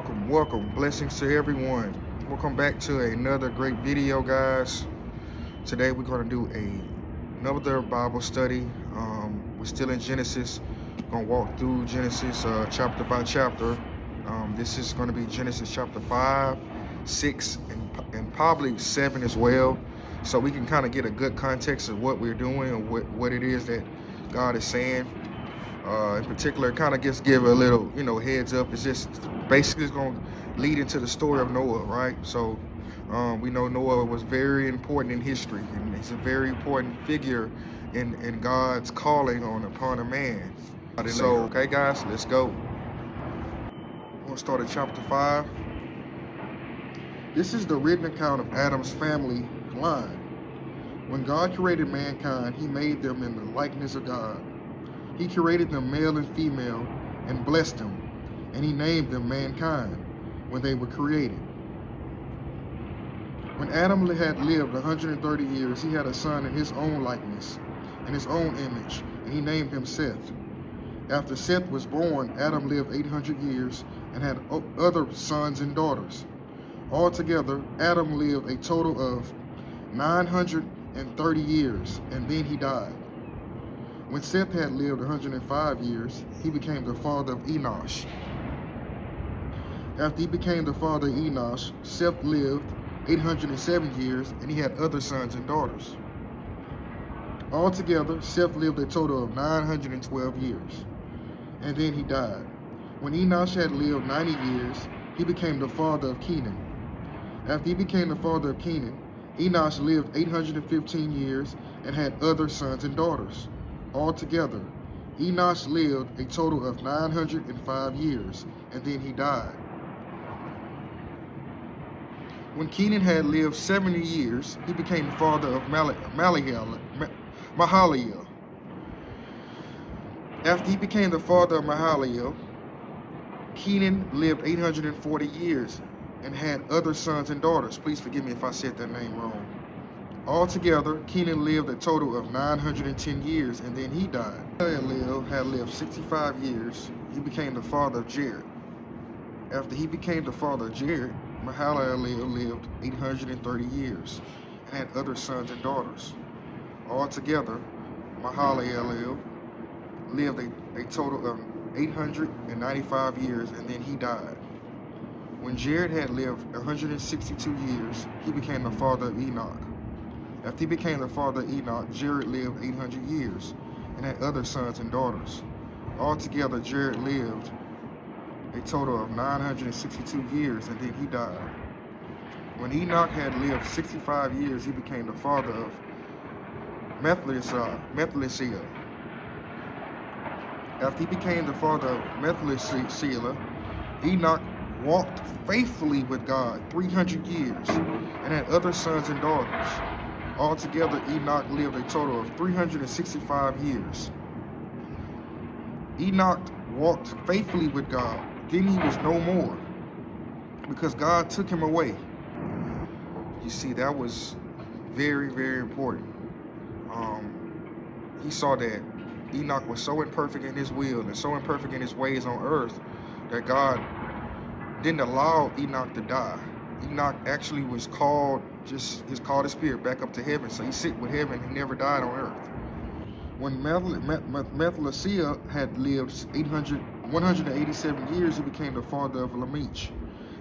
welcome. Blessings to everyone. Welcome back to another great video, guys. Today we're going to do another Bible study. We're still in Genesis. Going to walk through Genesis chapter by chapter. This is going to be Genesis chapter 5, 6, and probably 7 as well. So we can kind of get a good context of what we're doing and what it is that God is saying. In particular, kind of just give a little, heads up. It's just basically going to lead into the story of Noah, right? So we know Noah was very important in history, and he's a very important figure in God's calling upon a man. So, okay, guys, let's go. We're going to start at chapter 5. This is the written account of Adam's family line. When God created mankind, he made them in the likeness of God. He created them male and female and blessed them, and he named them mankind when they were created. When Adam had lived 130 years, he had a son in his own likeness, in his own image, and he named him Seth. After Seth was born, Adam lived 800 years and had other sons and daughters. Altogether, Adam lived a total of 930 years, and then he died. When Seth had lived 105 years, he became the father of Enosh. After he became the father of Enosh, Seth lived 807 years, and he had other sons and daughters. Altogether, Seth lived a total of 912 years, and then he died. When Enosh had lived 90 years, he became the father of Kenan. After he became the father of Kenan, Enosh lived 815 years and had other sons and daughters. Altogether, Enosh lived a total of 905 years, and then he died. When Kenan had lived 70 years, he became the father of Mahaliel. After he became the father of Mahaliel, Kenan lived 840 years and had other sons and daughters. Please forgive me if I said that name wrong. Altogether, Kenan lived a total of 910 years, and then he died. Mahalalel had lived 65 years. He became the father of Jared. After he became the father of Jared, Mahalalel lived 830 years and had other sons and daughters. Altogether, Mahalalel lived a total of 895 years, and then he died. When Jared had lived 162 years, he became the father of Enoch. After he became the father of Enoch, Jared lived 800 years and had other sons and daughters. Altogether, Jared lived a total of 962 years, and then he died. When Enoch had lived 65 years, he became the father of Methuselah. After he became the father of Methuselah, Enoch walked faithfully with God 300 years and had other sons and daughters. Altogether, Enoch lived a total of 365 years. Enoch walked faithfully with God. Then he was no more, because God took him away. You see, that was very, very important. He saw that Enoch was so imperfect in his will and so imperfect in his ways on earth that God didn't allow Enoch to die. Enoch actually was called his spirit back up to heaven, so he sit with heaven. He never died on earth. When Methuselah had lived 187 years, he became the father of Lamech.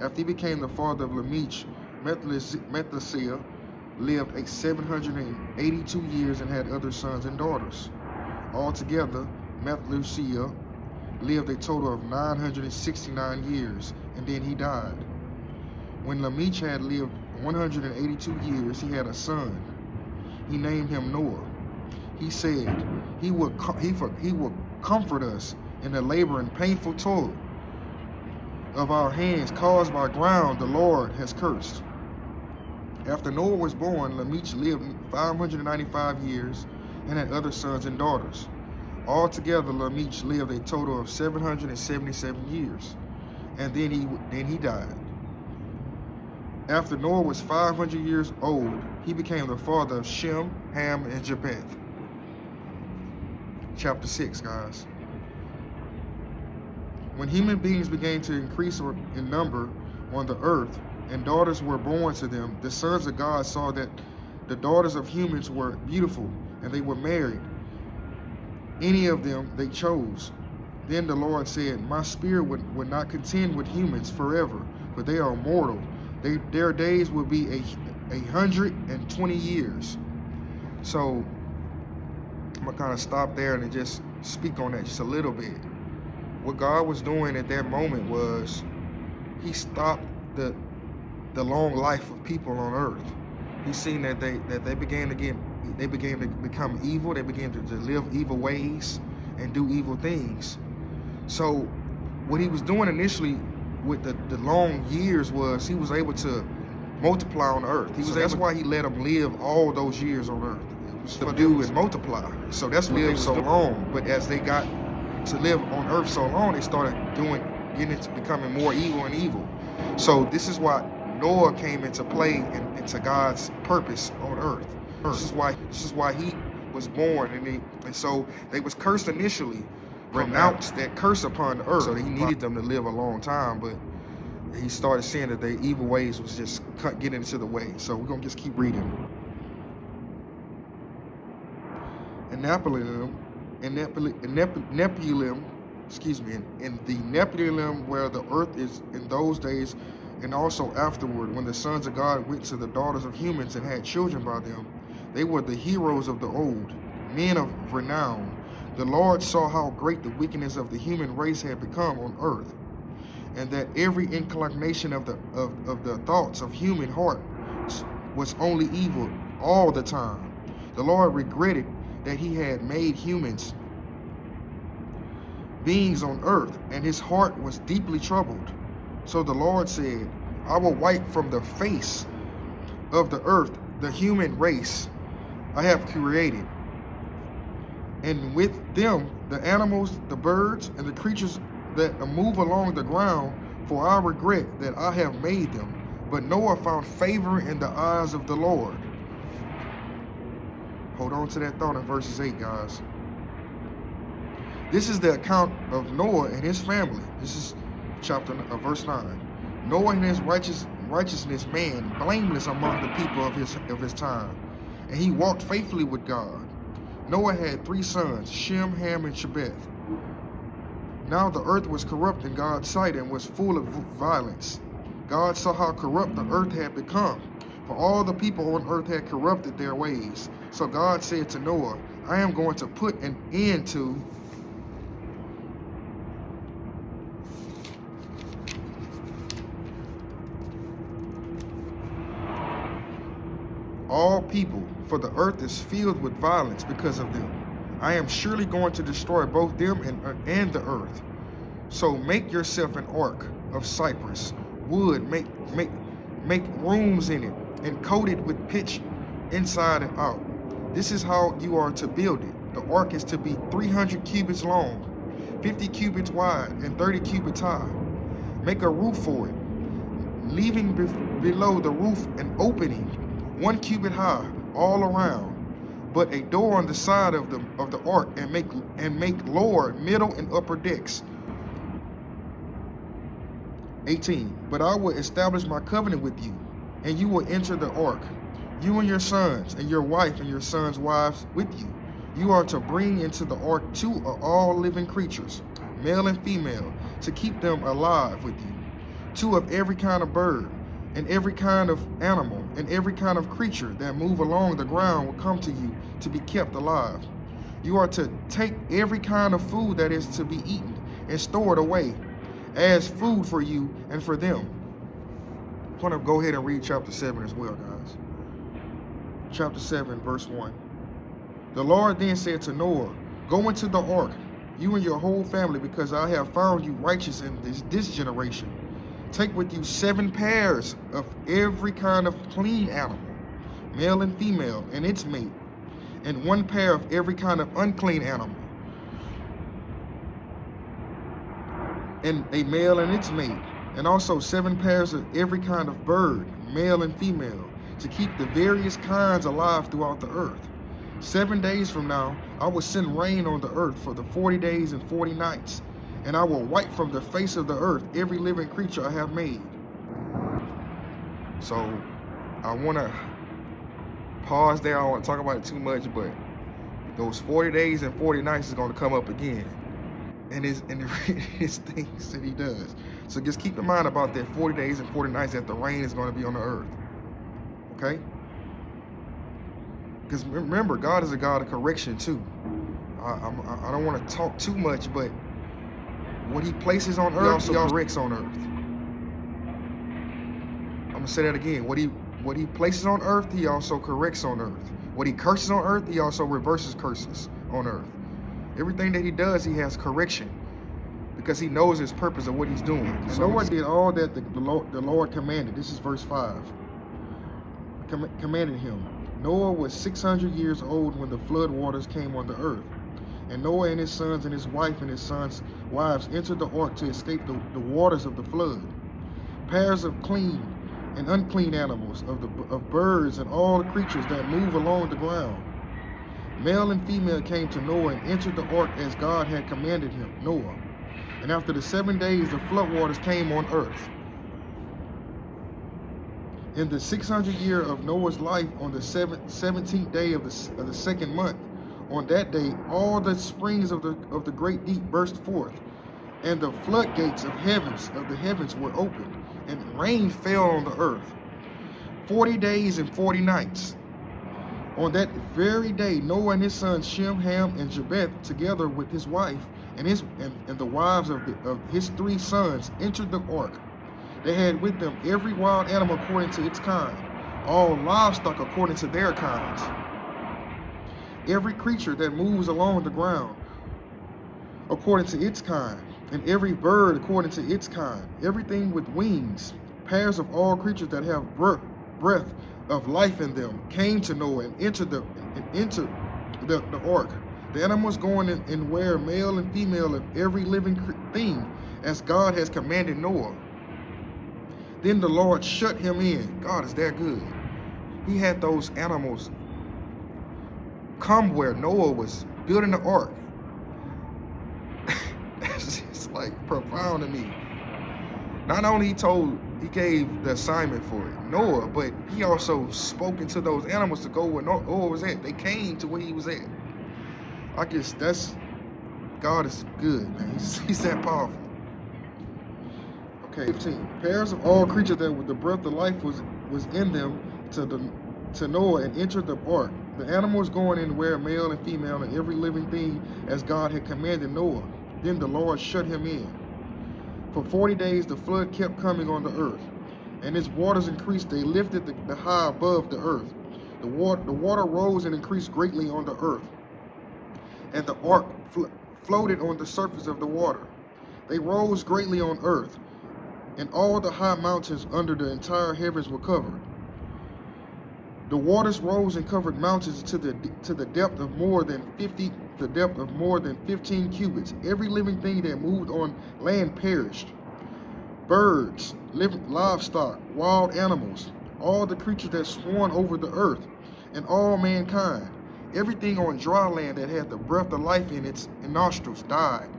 After he became the father of Lamech, Methuselah lived 782 years and had other sons and daughters. Altogether, Methuselah lived a total of 969 years, and then he died. When Lamech had lived 182 years, he had a son. He named him Noah. He said, he will comfort us in the labor and painful toil of our hands caused by ground the Lord has cursed. After Noah was born, Lamech lived 595 years and had other sons and daughters. Altogether, Lamech lived a total of 777 years, and then he died. After Noah was 500 years old, he became the father of Shem, Ham, and Japheth. Chapter 6, guys. When human beings began to increase in number on the earth, and daughters were born to them, the sons of God saw that the daughters of humans were beautiful, and they were married. Any of them they chose. Then the Lord said, my spirit would not contend with humans forever, for they are mortal. Their days will be 120 years. So I'm gonna kind of stop there and just speak on that just a little bit. What God was doing at that moment was he stopped the long life of people on earth. He's seen that they began to become evil. They began to live evil ways and do evil things. So what he was doing initially with the long years was he was able to multiply on earth. That's why he let them live all those years on earth. It was to do and multiply. So that's what lived so long. But as they got to live on earth so long, they started getting into becoming more evil and evil. So this is why Noah came into play and into God's purpose on earth. This is why he was born, and so they was cursed initially, pronounced that curse upon the earth. So he needed them to live a long time, but he started seeing that their evil ways was just getting into the way. So we're gonna just keep reading. In the Nephilim, where the earth is in those days, and also afterward, when the sons of God went to the daughters of humans and had children by them, they were the heroes of the old, men of renown. The Lord saw how great the wickedness of the human race had become on earth, and that every inclination of the thoughts of human heart was only evil all the time. The Lord regretted that he had made humans beings on earth, and his heart was deeply troubled. So the Lord said, I will wipe from the face of the earth the human race I have created, and with them the animals, the birds, and the creatures that move along the ground, for I regret that I have made them. But Noah found favor in the eyes of the Lord. Hold on to that thought in verses 8, guys. This is the account of Noah and his family. This is verse 9. Noah and his righteousness man, blameless among the people of his time, and he walked faithfully with God. Noah had 3 sons, Shem, Ham, and Japheth. Now the earth was corrupt in God's sight and was full of violence. God saw how corrupt the earth had become, for all the people on earth had corrupted their ways. So God said to Noah, I am going to put an end to all people, for the earth is filled with violence because of them. I am surely going to destroy both them and the earth. So make yourself an ark of cypress wood, make rooms in it, and coat it with pitch inside and out. This is how you are to build it. The ark is to be 300 cubits long, 50 cubits wide, and 30 cubits high. Make a roof for it, leaving below the roof an opening 1 cubit high all around, but a door on the side of the ark, and make lower, middle, and upper decks. 18. But I will establish my covenant with you, and you will enter the ark, you and your sons, and your wife and your sons' wives with you. You are to bring into the ark 2 of all living creatures, male and female, to keep them alive with you. 2 of every kind of bird, and every kind of animal, and every kind of creature that move along the ground will come to you to be kept alive. You are to take every kind of food that is to be eaten and store it away as food for you and for them. I'm going to go ahead and read chapter 7 as well, guys. Chapter 7, verse 1. The Lord then said to Noah, go into the ark, you and your whole family, because I have found you righteous in this generation. Take with you 7 pairs of every kind of clean animal, male and female, and its mate, and 1 pair of every kind of unclean animal, and a male and its mate, and also 7 pairs of every kind of bird, male and female, to keep the various kinds alive throughout the earth. 7 days from now, I will send rain on the earth for the 40 days and 40 nights, and I will wipe from the face of the earth every living creature I have made. So I want to pause there. I don't want to talk about it too much, but those 40 days and 40 nights is going to come up again. And his things that he does. So just keep in mind about that 40 days and 40 nights that the rain is going to be on the earth. Okay? Because remember, God is a God of correction too. I don't want to talk too much, but what he places on earth, he also corrects on earth. I'm going to say that again. What he places on earth, he also corrects on earth. What he curses on earth, he also reverses curses on earth. Everything that he does, he has correction because he knows his purpose of what he's doing. So Noah did all that the Lord commanded. This is verse 5. Commanded him. Noah was 600 years old when the flood waters came on the earth. And Noah and his sons and his wife and his sons' wives entered the ark to escape the waters of the flood. Pairs of clean and unclean animals, of birds and all the creatures that move along the ground. Male and female came to Noah and entered the ark as God had commanded him, Noah. And after the 7 days, the flood waters came on earth. In the 600th year of Noah's life, on the 17th day of the second month, on that day, all the springs of the great deep burst forth, and the floodgates of the heavens were opened, and rain fell on the earth. 40 days and 40 nights. On that very day, Noah and his sons Shem, Ham, and Japheth, together with his wife and the wives of his 3 sons, entered the ark. They had with them every wild animal according to its kind, all livestock according to their kinds, every creature that moves along the ground according to its kind, and every bird according to its kind, everything with wings. Pairs of all creatures that have breath of life in them came to Noah and entered the ark. The animals going in were male and female of every living thing, as God has commanded Noah. Then the Lord shut him in. God is that good. He had those animals come where Noah was building the ark. It's just like profound to me. Not only he gave the assignment for it, Noah, but he also spoke into those animals to go where Noah was at. They came to where he was at. I guess God is good, man. He's that powerful. Okay, 15. Pairs of all creatures that with the breath of life was in them to Noah and entered the ark. The animals going in were male and female, and every living thing as God had commanded Noah. Then the Lord shut him in. For 40 days the flood kept coming on the earth, and its waters increased. They lifted the high above the earth. The water rose and increased greatly on the earth, and the ark floated on the surface of the water. They rose greatly on earth, and all the high mountains under the entire heavens were covered. The waters rose and covered mountains to the depth of more than 15 cubits. Every living thing that moved on land perished. Birds, livestock, wild animals, all the creatures that swarm over the earth, and all mankind. Everything on dry land that had the breath of life in its nostrils died.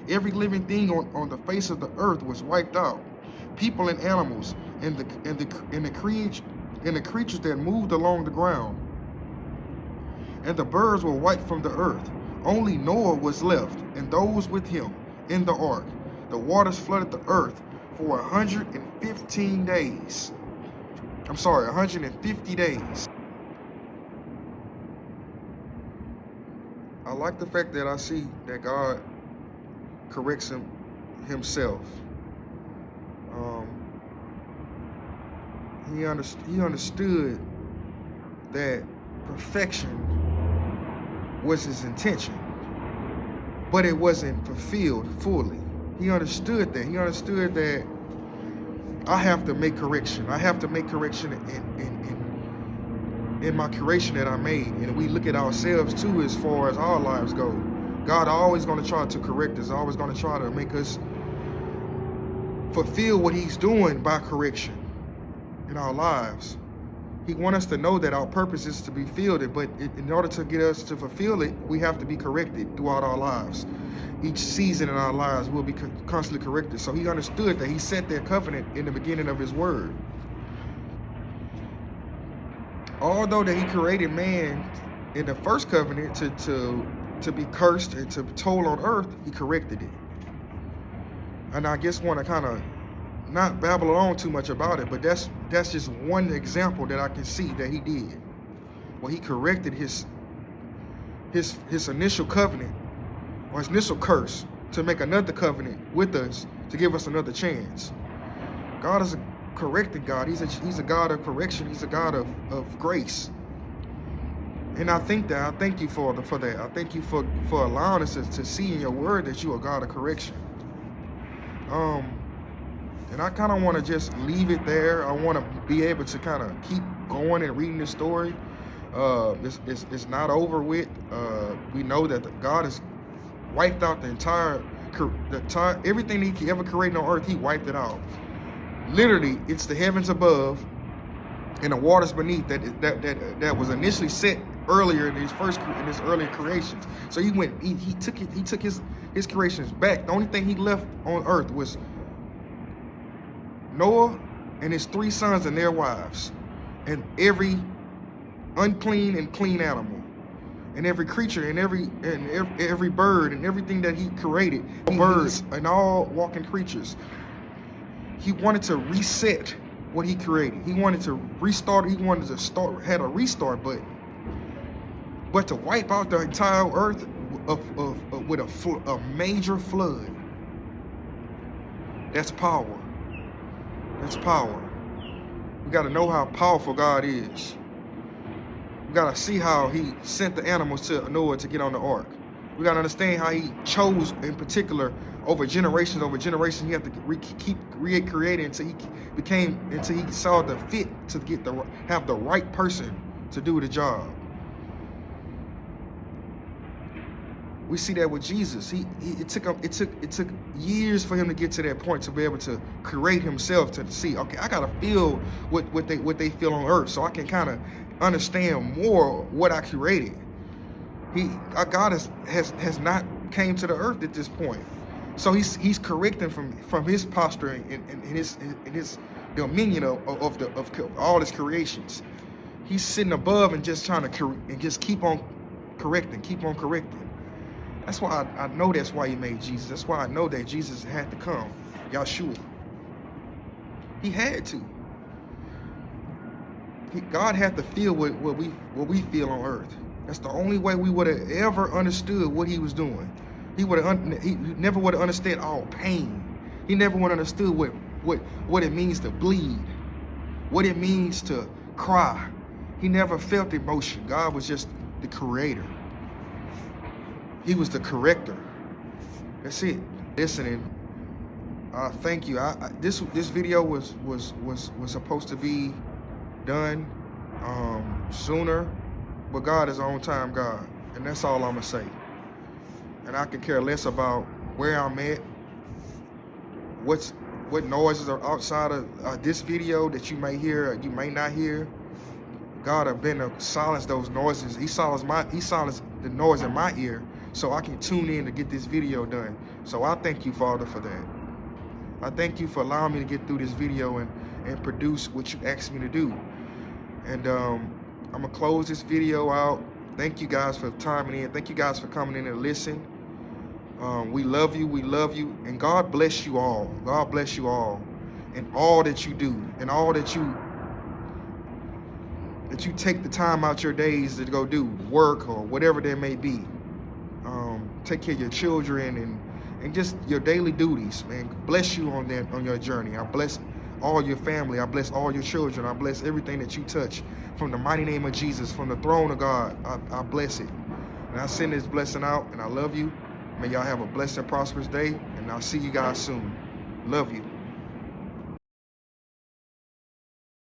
Every living thing on the face of the earth was wiped out. People and animals, and the creatures that moved along the ground. And the birds were wiped from the earth. Only Noah was left, and those with him in the ark. The waters flooded the earth for 115 days. 150 days. I like the fact that I see that God corrects himself. He understood that perfection was his intention, but it wasn't fulfilled fully. He understood that. He understood that I have to make correction. I have to make correction in my creation that I made. And we look at ourselves too as far as our lives go. God always going to try to correct us, always going to try to make us fulfill what he's doing by correction in our lives. He wants us to know that our purpose is to be filled, but in order to get us to fulfill it, we have to be corrected throughout our lives. each season in our lives will be constantly corrected. So he understood that he set that covenant in the beginning of his word. Although that he created man in the first covenant to be cursed and to toll on earth, he corrected it. And I just want to kind of not babble on too much about it, but that's just one example that I can see that he did. Well, he corrected his initial covenant or his initial curse to make another covenant with us to give us another chance. God is a correcting God. He's a God of correction. He's a God of grace. And I thank you for that. I thank you for allowing us to see in your word that you are God of correction. And I kind of want to just leave it there. I want to be able to kind of keep going and reading this story. It's not over with. We know that God has wiped out the entire everything he ever created on earth. He wiped it out. Literally, it's the heavens above and the waters beneath that was initially set earlier in his earlier creations. So he took his creations back. The only thing he left on earth was Noah and his 3 sons and their wives, and every unclean and clean animal, and every creature and every bird and everything that he created, birds and all walking creatures. He wanted to reset what he created. He wanted to restart. He wanted to had a restart, but to wipe out the entire earth with a major flood. That's power. That's power. We got to know how powerful God is. We got to see how he sent the animals to Noah to get on the ark. We got to understand how he chose, in particular, over generations, he had to keep creating until he saw the fit to have the right person to do the job. We see that with Jesus. It took years for him to get to that point to be able to create himself, to see, okay, I gotta feel what they feel on earth, so I can kind of understand more what I created. God has not came to the earth at this point, so he's correcting from his posture and his dominion of all his creations. He's sitting above and just trying to just keep on correcting. That's why I know that's why he made Jesus. That's why I know that Jesus had to come. Yahshua. He had to. God had to feel what we feel on earth. That's the only way we would have ever understood what he was doing. He never would have understood all pain. He never would have understood what it means to bleed, what it means to cry. He never felt emotion. God was just the creator. He was the corrector. That's it. Listening. Thank you. This video was supposed to be done sooner, but God is on time God, and that's all I'm gonna say. And I could care less about where I'm at, what noises are outside of this video that you may hear or you may not hear. God have been to silence those noises. He silenced the noise in my ear, so I can tune in to get this video done. So I thank you, Father, for that. I thank you for allowing me to get through this video and produce what you asked me to do. And I'm gonna close this video out. Thank you guys for timing in. Thank you guys for coming in and listening. We love you, and God bless you all. God bless you all, and all that you do, and all that you take the time out your days to go do work or whatever there may be. Take care of your children and just your daily duties, man. Bless you on your journey. I bless all your family. I bless all your children. I bless everything that you touch from the mighty name of Jesus, from the throne of God. I bless it. And I send this blessing out, and I love you. May y'all have a blessed and prosperous day, and I'll see you guys soon. Love you.